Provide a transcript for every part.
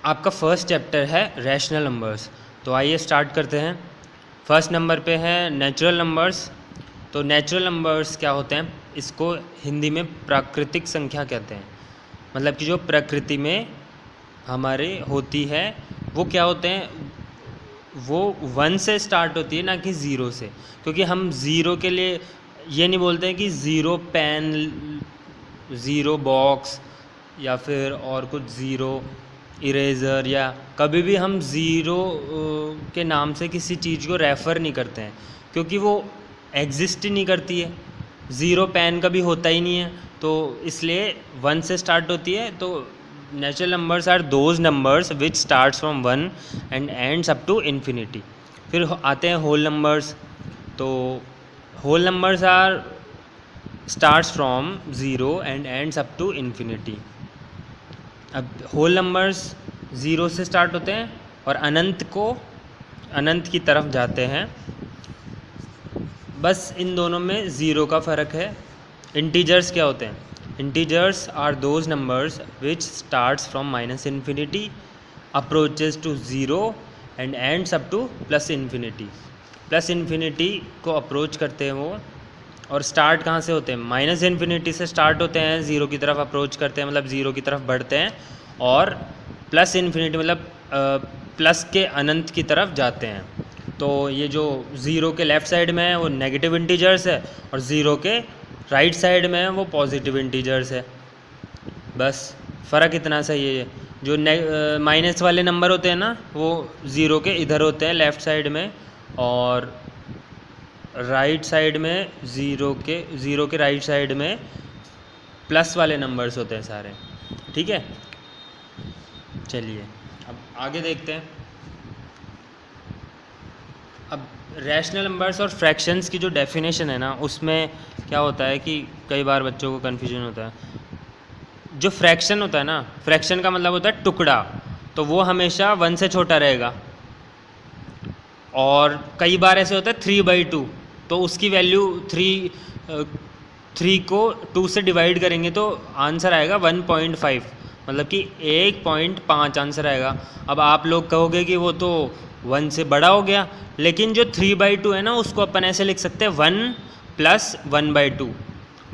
आपका first chapter है rational numbers. तो आइए स्टार्ट करते हैं। फर्स्ट नंबर पे है नेचुरल नंबर्स। तो नेचुरल नंबर्स क्या होते हैं, इसको हिंदी में प्राकृतिक संख्या कहते हैं। मतलब कि जो प्रकृति में हमारे होती है वो क्या होते हैं, वो 1 से स्टार्ट होती है, ना कि 0 से। क्योंकि हम 0 के लिए ये नहीं बोलते हैं कि 0 पेन, 0 बॉक्स या फिर और कुछ 0 इरेज़र, या कभी भी हम 0 के नाम से किसी चीज़ को रेफ़र नहीं करते हैं, क्योंकि वो एग्जिस्ट ही नहीं करती है। 0 पेन कभी होता ही नहीं है, तो इसलिए 1 से स्टार्ट होती है। तो natural numbers are those numbers which starts from 1 and ends up to infinity. फिर आते हैं होल नंबर्स। तो whole numbers are starts from 0 and ends up to infinity. अब होल नंबर्स 0 से स्टार्ट होते हैं और अनंत की तरफ जाते हैं। बस इन दोनों में 0 का फ़र्क है। इंटीजर्स क्या होते हैं? Integers are those numbers which starts from minus infinity, approaches to 0 and ends up to plus infinity. Plus infinity को अप्रोच करते हैं वो, और स्टार्ट कहाँ से होते हैं? माइनस इन्फिनिटी से स्टार्ट होते हैं, 0 की तरफ अप्रोच करते हैं, मतलब 0 की तरफ बढ़ते हैं, और प्लस इन्फिनिटी मतलब प्लस के अनंत की तरफ जाते हैं। तो ये जो 0 के लेफ़्ट साइड में है वो नेगेटिव इंटीजर्स है, और 0 के राइट साइड में है वो पॉजिटिव इंटीजर्स है। बस फ़र्क इतना सा ये है। जो माइनस वाले नंबर होते हैं ना, वो 0 के इधर होते हैं लेफ़्ट साइड में, और राइट साइड में 0 के राइट साइड में प्लस वाले नंबर्स होते हैं सारे। ठीक है, चलिए अब आगे देखते हैं। अब रैशनल नंबर्स और फ्रैक्शंस की जो डेफिनेशन है ना, उसमें क्या होता है कि कई बार बच्चों को कन्फ्यूजन होता है। जो फ्रैक्शन होता है ना, फ्रैक्शन का मतलब होता है टुकड़ा, तो वो हमेशा 1 से छोटा रहेगा। और कई बार ऐसे होता है 3/2, तो उसकी वैल्यू 3 को 2 से डिवाइड करेंगे तो आंसर आएगा 1.5, मतलब कि 1.5 आंसर आएगा। अब आप लोग कहोगे कि वो तो 1 से बड़ा हो गया, लेकिन जो 3/2 है ना, उसको अपन ऐसे लिख सकते हैं 1 + 1/2।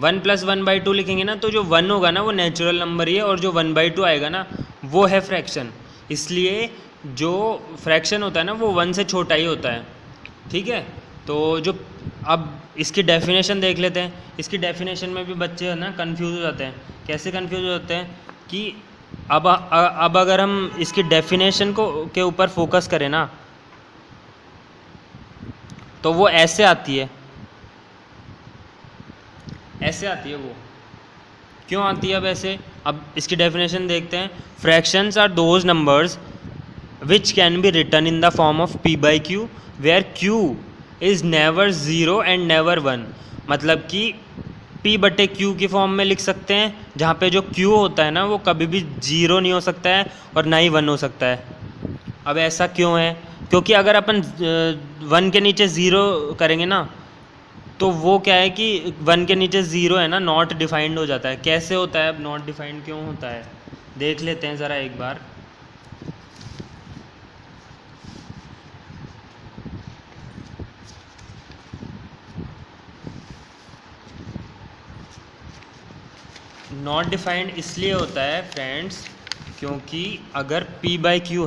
1 + 1/2 लिखेंगे ना, तो जो 1 होगा ना वो नेचुरल नंबर ही है, और जो 1/2 आएगा ना वो है फ्रैक्शन। इसलिए जो फ्रैक्शन होता है ना वो 1 से छोटा ही होता है। ठीक है, तो जो अब इसकी डेफिनेशन देख लेते हैं। इसकी डेफिनेशन में भी बच्चे है ना कंफ्यूज हो जाते हैं। कैसे कंफ्यूज हो जाते हैं कि अब अगर हम इसकी डेफिनेशन के ऊपर फोकस करें ना, तो वो ऐसे आती है वो। क्यों आती है अब ऐसे? अब इसकी डेफिनेशन देखते हैं। Fractions are those numbers which can be written in the form of p/q where q is never 0 and never 1। मतलब कि p/q की फॉर्म में लिख सकते हैं, जहाँ पे जो q होता है ना वो कभी भी 0 नहीं हो सकता है और ना ही 1 हो सकता है। अब ऐसा क्यों है? क्योंकि अगर अपन 1 के नीचे 0 करेंगे ना, तो वो क्या है कि 1 के नीचे 0 है ना, नॉट डिफाइंड हो जाता है। कैसे होता है? अब नॉट डिफाइंड क्यों होता है देख लेते हैं ज़रा एक बार। नॉट डिफाइंड इसलिए होता है फ्रेंड्स, क्योंकि अगर p/q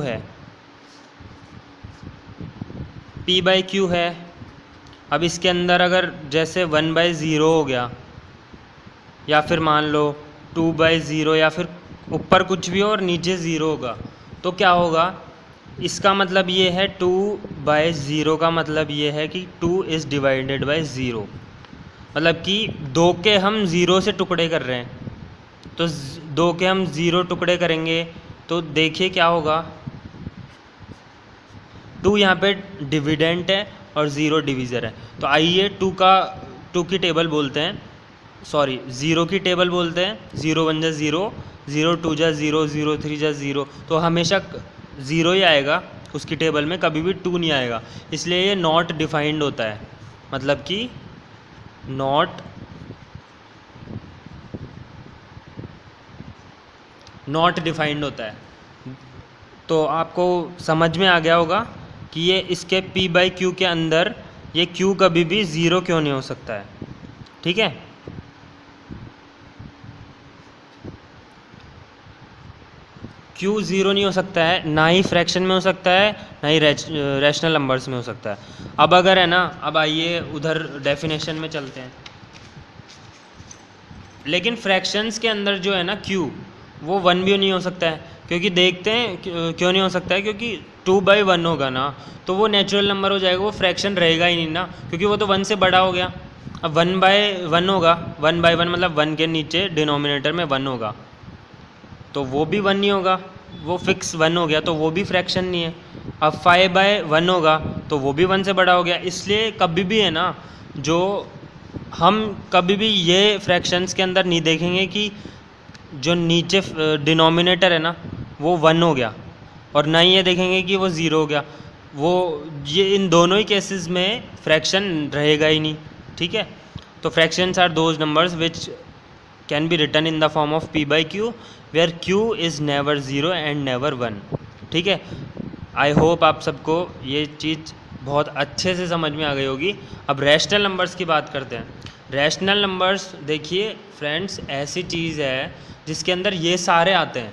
है, अब इसके अंदर अगर जैसे 1/0 हो गया, या फिर मान लो 2/0, या फिर ऊपर कुछ भी हो और नीचे 0 होगा, तो क्या होगा? इसका मतलब ये है 2/0 का मतलब ये है कि 2 इज़ डिवाइडेड बाय 0। मतलब कि 2 के हम 0 से टुकड़े कर रहे हैं, तो 2 के हम 0 टुकड़े करेंगे तो देखिए क्या होगा। 2 यहाँ पे डिविडेंट है और 0 डिवीज़र है। तो आइए 2 की टेबल बोलते हैं, सॉरी 0 की टेबल बोलते हैं। 0 1 जा 0, 0 2 जा 0, 0 3 जा 0, तो हमेशा 0 ही आएगा उसकी टेबल में, कभी भी 2 नहीं आएगा। इसलिए ये नॉट डिफाइंड होता है, मतलब कि नॉट डिफाइंड होता है। तो आपको समझ में आ गया होगा कि ये इसके p बाई क्यू के अंदर ये q कभी भी ज़ीरो क्यों नहीं हो सकता है। ठीक है, q ज़ीरो नहीं हो सकता है, ना ही फ्रैक्शन में हो सकता है, ना ही रैशनल नंबर्स में हो सकता है। अब अगर है ना, अब आइए उधर डेफिनेशन में चलते हैं। लेकिन फ्रैक्शंस के अंदर जो है ना q, वो 1 भी नहीं हो सकता है, क्योंकि देखते हैं क्यों नहीं हो सकता है, क्योंकि 2/1 होगा ना, तो वो नेचुरल नंबर हो जाएगा, वो फ्रैक्शन रहेगा ही नहीं ना, क्योंकि वो तो 1 से बड़ा हो गया। अब 1/1 होगा, 1/1 मतलब 1 के नीचे डिनोमिनेटर में 1 होगा, तो वो भी 1 नहीं होगा, वो फिक्स 1 हो गया, तो वो भी फ्रैक्शन नहीं है। अब 5/1 होगा, तो वो भी 1 से बड़ा हो गया। इसलिए कभी भी है ना, जो हम कभी भी ये फ्रैक्शंस के अंदर नहीं देखेंगे कि जो नीचे डिनोमिनेटर है ना वो 1 हो गया, और ना ही ये देखेंगे कि वो 0 हो गया। वो ये इन दोनों ही केसेस में फ्रैक्शन रहेगा ही नहीं। ठीक है, तो fractions are those numbers which can be written in the form of p by Q, where q is never 0 and never 1। ठीक है, आई होप आप सबको ये चीज़ बहुत अच्छे से समझ में आ गई होगी। अब रैशनल नंबर्स की बात करते हैं। रैशनल नंबर्स देखिए फ्रेंड्स, ऐसी चीज़ है जिसके अंदर ये सारे आते हैं।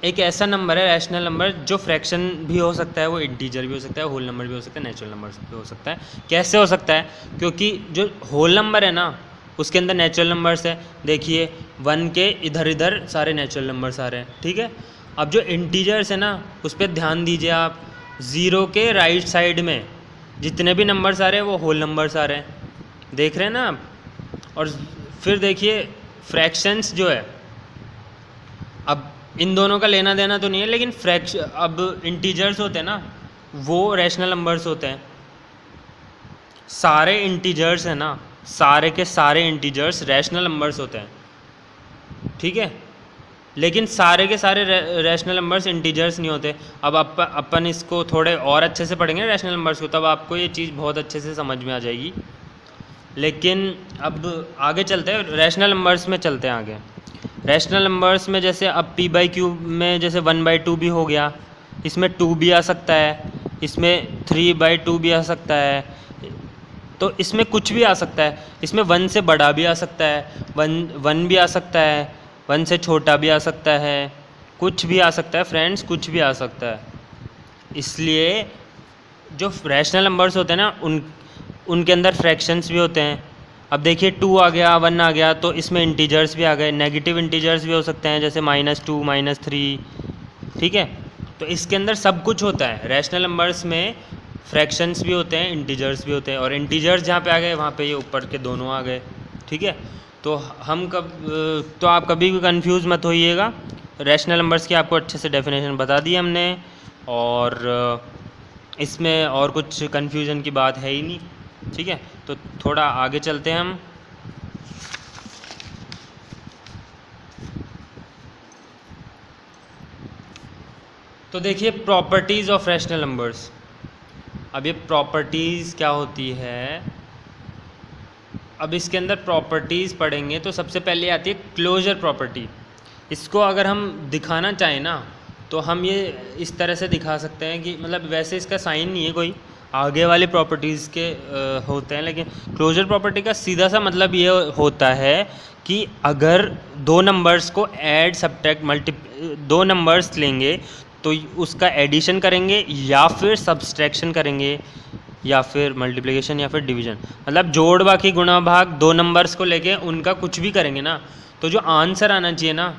एक ऐसा नंबर है रैशनल नंबर जो फ्रैक्शन भी हो सकता है, वो इंटीजर भी हो सकता है, होल नंबर भी हो सकता है, नेचुरल नंबर भी हो सकता है। कैसे हो सकता है? क्योंकि जो होल नंबर है ना उसके अंदर नेचुरल नंबर्स है। देखिए 1 के इधर इधर सारे नेचुरल नंबर्स आ रहे हैं। ठीक है, अब जो इंटीजर्स है ना उस पर ध्यान दीजिए आप। 0 के राइट साइड में जितने भी नंबर्स आ रहे हैं वो होल नंबर्स आ रहे हैं, देख रहे हैं ना आप। और फिर देखिए फ्रैक्शंस जो है, अब इन दोनों का लेना देना तो नहीं है, लेकिन अब इंटीजर्स होते हैं ना वो रैशनल नंबर्स होते हैं। सारे इंटीजर्स है ना, सारे के सारे इंटीजर्स रैशनल नंबर्स होते हैं। ठीक है, लेकिन सारे के सारे रैशनल नंबर्स इंटीजर्स नहीं होते। अब अपन इसको थोड़े और अच्छे से पढ़ेंगे रैशनल नंबर्स को, तब आपको ये चीज़ बहुत अच्छे से समझ में आ जाएगी। लेकिन अब आगे चलते हैं, रैशनल नंबर्स में चलते हैं आगे। रैशनल नंबर्स में जैसे अब p बाई क्यू में जैसे 1/2 भी हो गया, इसमें 2 भी आ सकता है, इसमें 3/2 भी आ सकता है, तो इसमें कुछ भी आ सकता है। इसमें 1 से बड़ा भी आ सकता है, 1 भी आ सकता है, 1 से छोटा भी आ सकता है, कुछ भी आ सकता है फ्रेंड्स, कुछ भी आ सकता है। इसलिए जो रैशनल नंबर्स होते हैं ना उनके अंदर फ्रैक्शंस भी होते हैं। अब देखिए 2 आ गया, 1 आ गया, तो इसमें इंटीजर्स भी आ गए, नेगेटिव इंटीजर्स भी हो सकते हैं जैसे -2 -3। ठीक है, तो इसके अंदर सब कुछ होता है। रैशनल नंबर्स में फ्रैक्शंस भी होते हैं, इंटीजर्स भी होते हैं, और इंटीजर्स जहाँ पे आ गए वहाँ पे ये ऊपर के दोनों आ गए। ठीक है, तो आप कभी भी कंफ्यूज मत होइएगा। रैशनल नंबर्स की आपको अच्छे से डेफिनेशन बता दी हमने, और इसमें और कुछ कन्फ्यूज़न की बात है ही नहीं। ठीक है, तो थोड़ा आगे चलते हैं हम। तो देखिए प्रॉपर्टीज़ ऑफ रैशनल नंबर्स। अब ये प्रॉपर्टीज़ क्या होती है, अब इसके अंदर प्रॉपर्टीज़ पढ़ेंगे तो सबसे पहले आती है क्लोजर प्रॉपर्टी। इसको अगर हम दिखाना चाहें ना तो हम ये इस तरह से दिखा सकते हैं कि मतलब वैसे इसका साइन नहीं है कोई, आगे वाले प्रॉपर्टीज़ के होते हैं, लेकिन क्लोजर प्रॉपर्टी का सीधा सा मतलब ये होता है कि अगर दो नंबर्स को ऐड सब्ट्रैक्ट दो नंबर्स लेंगे तो उसका एडिशन करेंगे या फिर सब्सट्रैक्शन करेंगे या फिर मल्टीप्लिकेशन या फिर डिवीजन, मतलब जोड़ बाकी गुणा भाग दो नंबर्स को लेके उनका कुछ भी करेंगे ना, तो जो आंसर आना चाहिए ना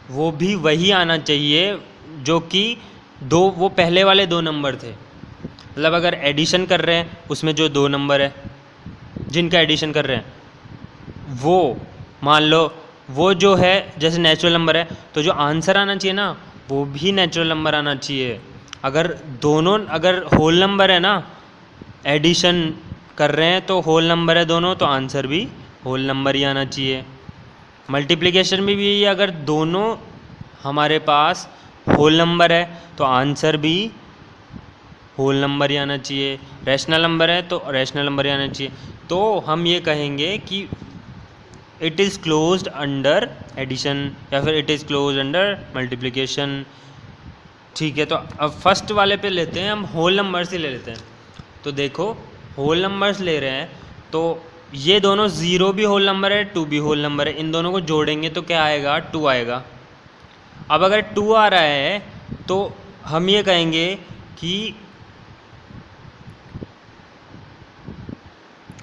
वो भी वही आना चाहिए जो कि वो पहले वाले दो नंबर थे। मतलब अगर एडिशन कर रहे हैं उसमें जो दो नंबर है जिनका एडिशन कर रहे हैं वो मान लो वो जो है जैसे नेचुरल नंबर है, तो जो आंसर आना चाहिए ना वो भी नेचुरल नंबर आना चाहिए। अगर होल नंबर है ना, एडिशन कर रहे हैं तो होल नंबर है दोनों, तो आंसर भी होल नंबर ही आना चाहिए। मल्टीप्लिकेशन में भी यही, अगर दोनों हमारे पास होल नंबर है तो आंसर भी होल नंबर ही आना चाहिए। रैशनल नंबर है तो रैशनल नंबर ही आना चाहिए। तो हम ये कहेंगे कि it is closed under addition या फिर it is closed under multiplication ठीक है, तो अब फर्स्ट वाले पे लेते हैं हम, होल नंबर्स ही ले लेते हैं। तो देखो होल नंबर्स ले रहे हैं, तो ये दोनों ज़ीरो भी होल नंबर है, टू भी होल नंबर है, इन दोनों को जोड़ेंगे तो क्या आएगा, टू आएगा। अब अगर टू आ रहा है तो हम ये कहेंगे कि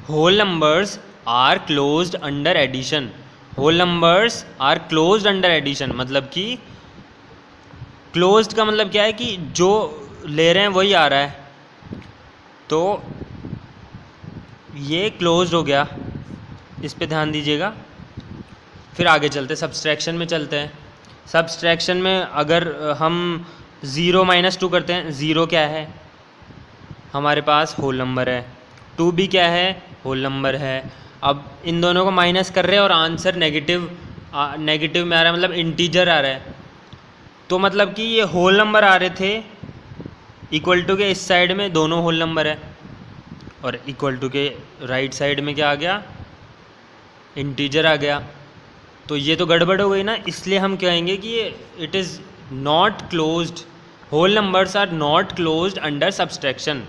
whole numbers are closed under addition. Whole numbers are closed under addition, मतलब कि क्लोज्ड का मतलब क्या है कि जो ले रहे हैं वही आ रहा है, तो ये क्लोज्ड हो गया, इस पे ध्यान दीजिएगा। फिर आगे चलते हैं, सब्सट्रैक्शन में चलते हैं। सब्सट्रैक्शन में अगर हम ज़ीरो माइनस टू करते हैं, ज़ीरो क्या है हमारे पास, होल नंबर है, टू भी क्या है, होल नंबर है। अब इन दोनों को माइनस कर रहे हैं और आंसर नेगेटिव नेगेटिव में आ रहा है, मतलब इंटीजर आ रहा है, तो मतलब कि ये होल नंबर आ रहे थे, इक्वल टू के इस साइड में दोनों होल नंबर है, और इक्वल टू के राइट साइड में क्या आ गया, इंटीजर आ गया। तो ये तो गड़बड़ हो गई ना, इसलिए हम कहेंगे कि ये it is not closed, whole numbers are not closed under subtraction.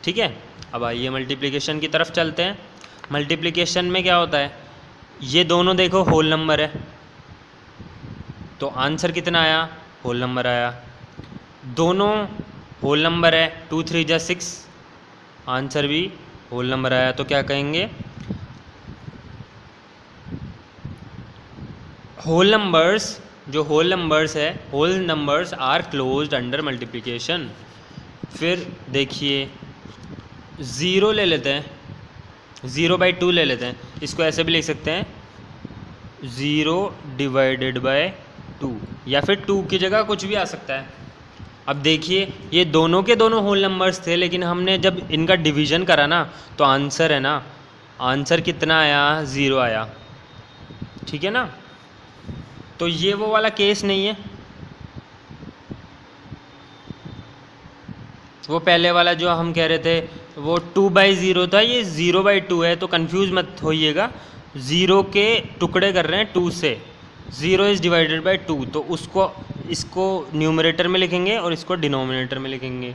ठीक है, अब आइए मल्टीप्लिकेशन की तरफ चलते हैं। मल्टीप्लिकेशन में क्या होता है, ये दोनों देखो होल नंबर है, तो आंसर कितना आया, होल नंबर आया। दोनों होल नंबर है, टू थ्री जा सिक्स, आंसर भी होल नंबर आया। तो क्या कहेंगे, होल नंबर्स, जो होल नंबर्स है, whole numbers are closed under multiplication. फिर देखिए ज़ीरो ले लेते हैं, ज़ीरो बाई टू ले लेते हैं, इसको ऐसे भी लिख सकते हैं, ज़ीरो डिवाइडेड बाय टू, या फिर टू की जगह कुछ भी आ सकता है। अब देखिए ये दोनों के दोनों होल नंबर्स थे, लेकिन हमने जब इनका डिवीज़न करा ना, तो आंसर है ना, आंसर कितना आया, ज़ीरो आया। ठीक है ना, तो ये वो वाला केस नहीं है, वो पहले वाला जो हम कह रहे थे वो टू बाई ज़ीरो था, ये ज़ीरो बाई टू है, तो कंफ्यूज मत होइएगा। ज़ीरो के टुकड़े कर रहे हैं टू से, zero is divided by two, तो उसको इसको न्यूमरेटर में लिखेंगे और इसको डिनोमिनेटर में लिखेंगे।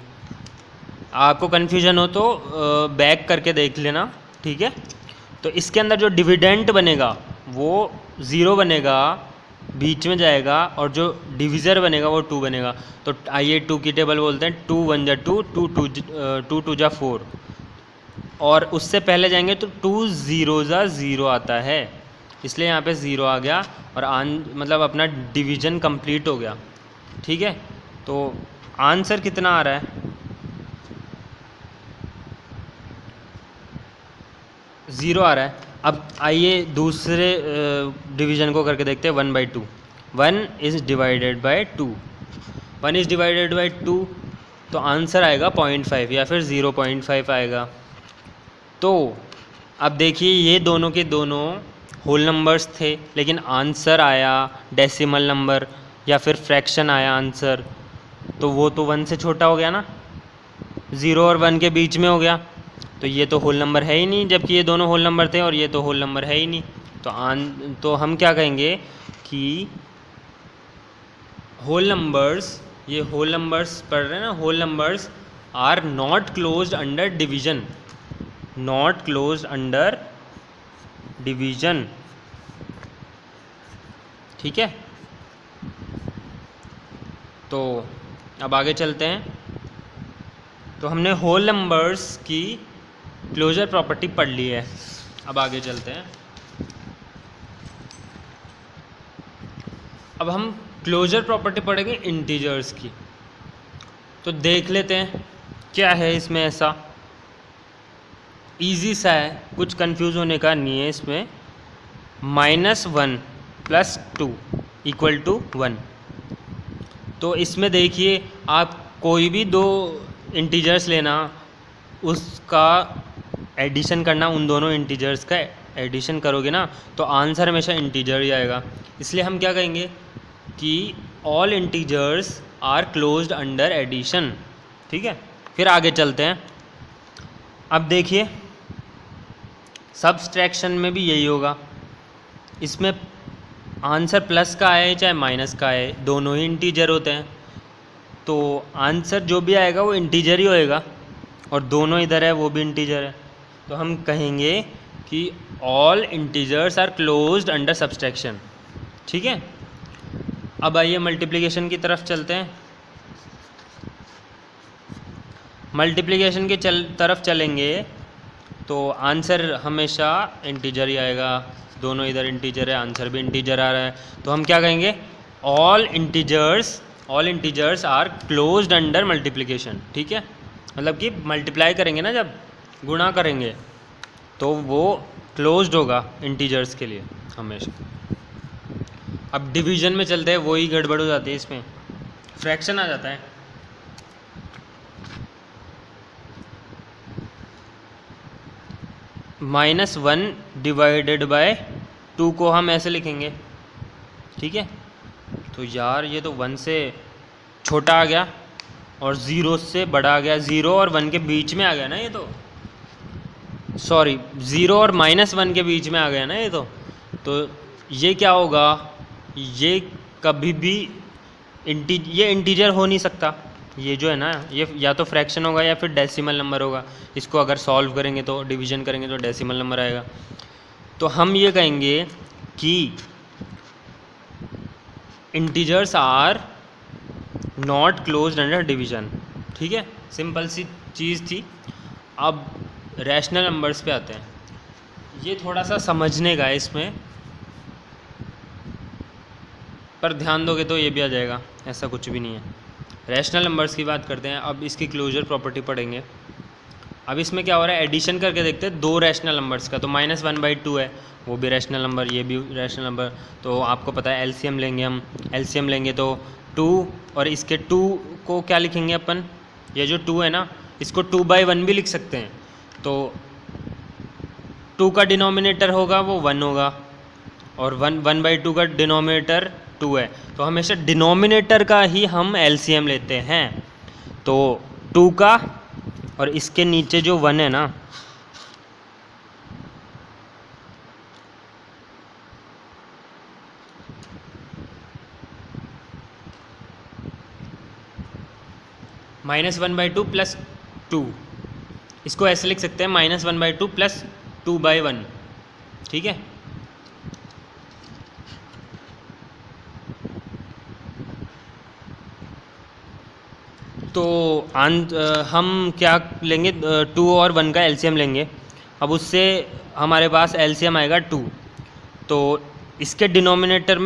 आपको कन्फ्यूजन हो तो बैक करके देख लेना। ठीक है, तो इसके अंदर जो डिविडेंट बनेगा वो ज़ीरो बनेगा, बीच में जाएगा, और जो डिविज़र बनेगा वो टू बनेगा। तो आइए टू की टेबल बोलते हैं, टू वन जा टू, टू टू जा फोर, और उससे पहले जाएंगे तो टू ज़ीरो जा ज़ीरो आता है, इसलिए यहाँ पे ज़ीरो आ गया, और मतलब अपना डिवीज़न कंप्लीट हो गया। ठीक है, तो आंसर कितना आ रहा है, ज़ीरो आ रहा है। अब आइए दूसरे डिवीज़न को करके देखते हैं, one by two, one is divided by two, one is divided by two, तो आंसर आएगा 0.5 या फिर 0.5 आएगा। तो अब देखिए ये दोनों के दोनों होल नंबर्स थे, लेकिन आंसर आया डेसिमल नंबर या फिर फ्रैक्शन आया आंसर, तो वो तो वन से छोटा हो गया ना, ज़ीरो और वन के बीच में हो गया, तो ये तो होल नंबर है ही नहीं, जबकि ये दोनों होल नंबर थे और ये तो होल नंबर है ही नहीं। तो हम क्या कहेंगे कि होल नंबर्स, ये होल नंबर्स पढ़ रहे हैं ना, whole numbers are not closed under division, not closed under division. ठीक है, तो अब आगे चलते हैं। तो हमने होल नंबर्स की क्लोजर प्रॉपर्टी पढ़ ली है, अब आगे चलते हैं। अब हम क्लोजर प्रॉपर्टी पढ़ेंगे इंटीजर्स की, तो देख लेते हैं क्या है इसमें ऐसा, इजी सा है, कुछ कंफ्यूज होने का नहीं है इसमें। -1 + 2 = 1, तो इसमें देखिए आप कोई भी दो इंटीजर्स लेना, उसका एडिशन करना, उन दोनों इंटीजर्स का एडिशन करोगे ना, तो आंसर हमेशा इंटीजर ही आएगा। इसलिए हम क्या कहेंगे कि all integers are closed under addition. ठीक है, फिर आगे चलते हैं। अब देखिए सब्सट्रैक्शन में भी यही होगा, इसमें आंसर प्लस का आए चाहे माइनस का आए, दोनों ही इंटीजर होते हैं। तो आंसर जो भी आएगा वो इंटीजर ही होएगा, और दोनों इधर है वो भी इंटीजर है, तो हम कहेंगे कि all integers are closed under subtraction. ठीक है, अब आइए मल्टीप्लिकेशन की तरफ चलते हैं। मल्टीप्लिकेशन की तरफ चलेंगे तो आंसर हमेशा इंटीजर ही आएगा, दोनों इधर इंटीजर है, आंसर भी इंटीजर आ रहा है, तो हम क्या कहेंगे, all integers are closed under multiplication. ठीक है, मतलब कि मल्टीप्लाई करेंगे ना, जब गुणा करेंगे तो वो क्लोज्ड होगा इंटीजर्स के लिए हमेशा। अब डिवीजन में चलते हैं, वही गड़बड़ हो जाती है, इसमें फ्रैक्शन आ जाता है। -1 डिवाइडेड बाय 2 को हम ऐसे लिखेंगे। ठीक है, तो यार ये तो 1 से छोटा आ गया और 0 से बड़ा आ गया, 0 और 1 के बीच में आ गया ना ये तो, सॉरी 0 और -1 के बीच में आ गया ना ये तो ये क्या होगा, ये कभी भी ये इंटीजर हो नहीं सकता, ये जो है ना, ये या तो फ्रैक्शन होगा या फिर डेसिमल नंबर होगा। इसको अगर सॉल्व करेंगे तो, डिवीजन करेंगे तो डेसिमल नंबर आएगा। तो हम ये कहेंगे कि integers are not closed under division. ठीक है, सिंपल सी चीज़ थी। अब रैशनल नंबर्स पे आते हैं, ये थोड़ा सा समझने का है इसमें, पर ध्यान दोगे तो ये भी आ जाएगा, ऐसा कुछ भी नहीं है। रैशनल नंबर्स की बात करते हैं, अब इसकी क्लोजर प्रॉपर्टी पढ़ेंगे। अब इसमें क्या हो रहा है, एडिशन करके देखते हैं दो रैशनल नंबर्स का, तो -1/2 है, वो भी रैशनल नंबर, ये भी रैशनल नंबर। तो आपको पता है एलसीएम लेंगे हम, एलसीएम लेंगे तो 2 और इसके 2 को क्या लिखेंगे अपन, ये जो 2 है ना, इसको 2/1 भी लिख सकते हैं। तो 2 का डिनोमिनेटर होगा वो 1 होगा, और 1/2 का डिनोमिनेटर 2 है, तो हमेशा डिनोमिनेटर का ही हम एलसीएम लेते हैं। तो 2 का और इसके नीचे जो 1 है ना, -1/2 + 2, इसको ऐसे लिख सकते हैं -1/2 + 2/1। ठीक है, तो हम क्या लेंगे, 2 और 1 का एलसीएम लेंगे। अब उससे हमारे पास एलसीएम आएगा 2, तो इसके डिनोमिनेटर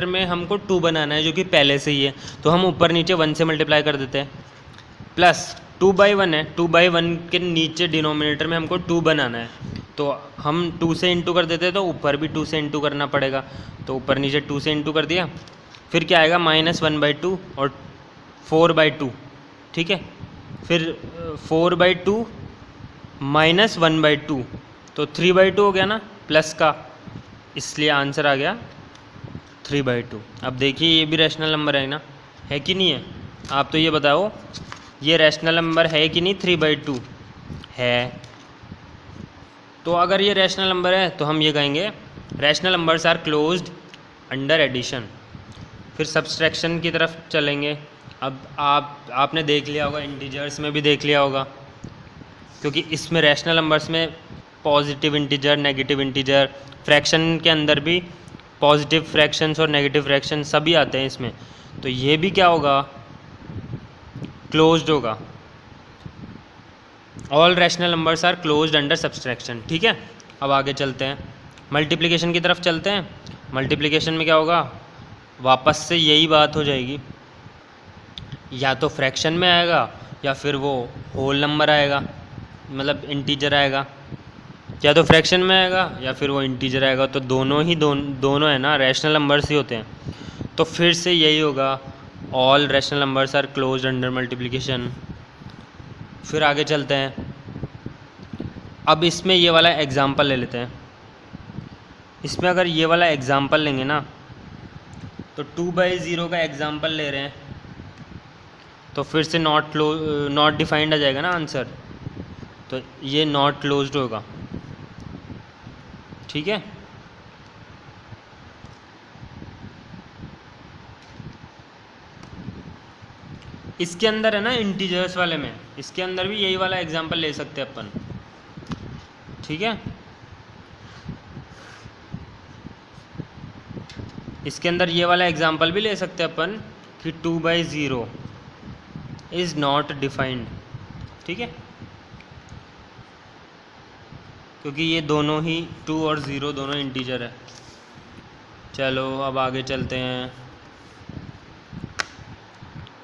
में हमको 2 बनाना है, जो कि पहले से ही है, तो हम ऊपर नीचे 1 से मल्टीप्लाई कर देते हैं, प्लस 2/1 है, 2/1 के नीचे डिनोमिनेटर में हमको 2 बनाना है, तो हम 2 से इंटू कर देते हैं, तो ऊपर भी 2 से इंटू करना पड़ेगा, तो ऊपर नीचे 2 से इंटू कर दिया। फिर क्या आएगा, -1/2 और 4/2। ठीक है, फिर 4/2 -1/2, तो 3/2 हो गया ना प्लस का, इसलिए आंसर आ गया 3/2। अब देखिए ये भी रैशनल नंबर है ना, है कि नहीं है, आप तो ये बताओ, ये रैशनल नंबर है कि नहीं, 3/2 है। तो अगर ये रैशनल नंबर है तो हम ये कहेंगे rational numbers are closed under addition. फिर सब्सट्रैक्शन की तरफ चलेंगे। अब आपने देख लिया होगा, इंटीजर्स में भी देख लिया होगा, क्योंकि इसमें रैशनल नंबर्स में positive integer, negative integer, fraction के अंदर भी पॉजिटिव फ्रैक्शंस और नेगेटिव फ्रैक्शन सभी आते हैं इसमें, तो ये भी क्या होगा, क्लोज्ड होगा। All rational numbers are closed under subtraction. ठीक है, अब आगे चलते हैं, मल्टीप्लिकेशन की तरफ चलते हैं। मल्टीप्लिकेशन में क्या होगा, वापस से यही बात हो जाएगी, या तो फ्रैक्शन में आएगा या फिर वो होल नंबर आएगा, मतलब इंटीजर आएगा, या तो फ्रैक्शन में आएगा या फिर वो इंटीजर आएगा, तो दोनों है ना रैशनल नंबर्स ही होते हैं। तो फिर से यही होगा, all rational numbers are closed under multiplication. फिर आगे चलते हैं, अब इसमें ये वाला एग्जाम्पल ले लेते हैं। इसमें अगर ये वाला एग्जाम्पल लेंगे ना, तो 2/0 का एग्जाम्पल ले रहे हैं, तो फिर से नॉट डिफाइंड आ जाएगा ना आंसर, तो ये नॉट क्लोज्ड होगा। ठीक है, इसके अंदर है ना इंटीजर्स वाले में, इसके अंदर भी यही वाला एग्जांपल ले सकते हैं अपन, ठीक है। इसके अंदर ये वाला एग्जांपल भी ले सकते हैं अपन कि 2/0 इज़ नॉट डिफाइंड, ठीक है, क्योंकि ये दोनों ही 2 और 0 दोनों इंटीजर है। चलो अब आगे चलते हैं।